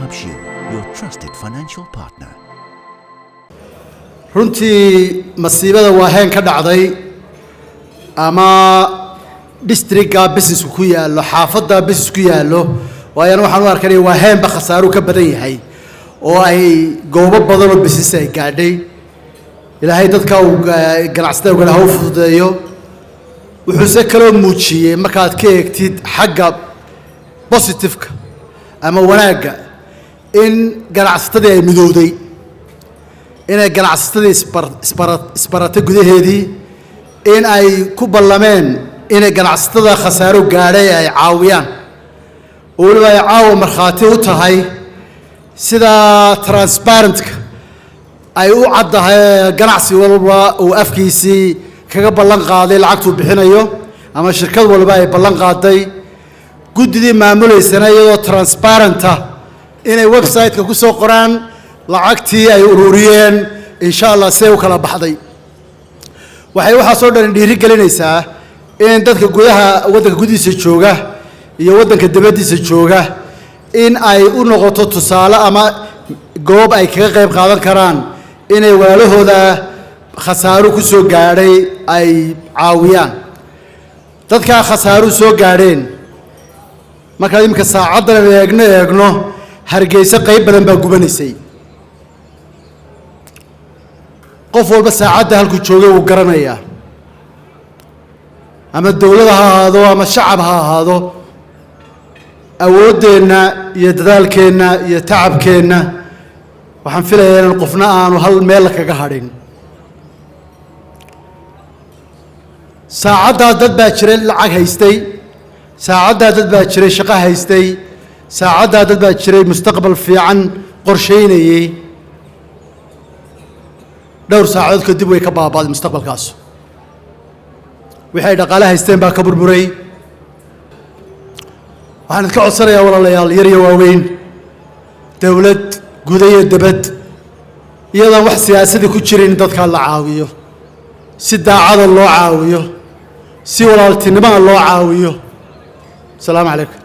Dahabshiil, your trusted financial partner. runtii masiibada waa heen ka dhacday ama districtga business ku yaalo xaafadda business ku yaalo waayana waxaan u arkaa waa heenba khasaaro ka badan yahay oo ay goobo badan oo business ay gaadhay ilaahay dadka uu ganacsatada uga haw fududeeyo wuxuu se kala muujiyay markaad ka eegtid xagga positive-ka ama wanaaga in ganacsatada ay midowday inay ganacsatada isbarata gudaheedii in ay ku ballameen inay ganacsatada khasaaro gaadhay ay caawiyaan oo waliba ay caawa markhaati u tahay sida transparentka ay u caddahay ganacsi walba uu afkiisii kaga ballan qaaday lacagtuu bixinayo ama shirkad walba ay ballan qaaday guddidii maamuleysana iyadoo transparenta inay website-ka ku soo qoraan lacagtii ay ururiyeen insha Allah see u kala baxday waxay waxa soo dhan dhiiri gelinaysaa in dadka gudaha waddanka gudihiisa jooga iyo waddanka dibaddiisa jooga in ay u noqoto tusaale ama goob ay kaga qayb qaadan karaan inay walaalahooda khasaaro ku soo gaadhay ay caawiyaan dadka khasaaro soo gaadheen marka imka saacaddan eegno hargeysa qayb badan baa gubanaysay qof walba saacadda halku joogay uu garanayaa ama dawlad ha ahaado ama shacab ha ahaado awoodeenna iyo dadaalkeenna iyo tacabkeenna waxaan filayaa in qofna aanu hal meel kaga hadhin saacadda dad baa jiray lacag haystay saacadda dad baa jiray shaqo haystay saacadda dad baa jiray mustaqbal fiican qorsheynayay dhowr saacadood kadib way ka baabaaday mustaqbalkaas waxay dhaqaale haysteen baa ka burburay waxaan ka codsanayaa walaalayaal yar iyo waaweyn dawlad gudaha iyo dibad iyadoo wax siyaasadii ku jirin dadka la caawiyo si daacada loo caawiyo si walaaltinimo loo caawiyo salaamu calaykum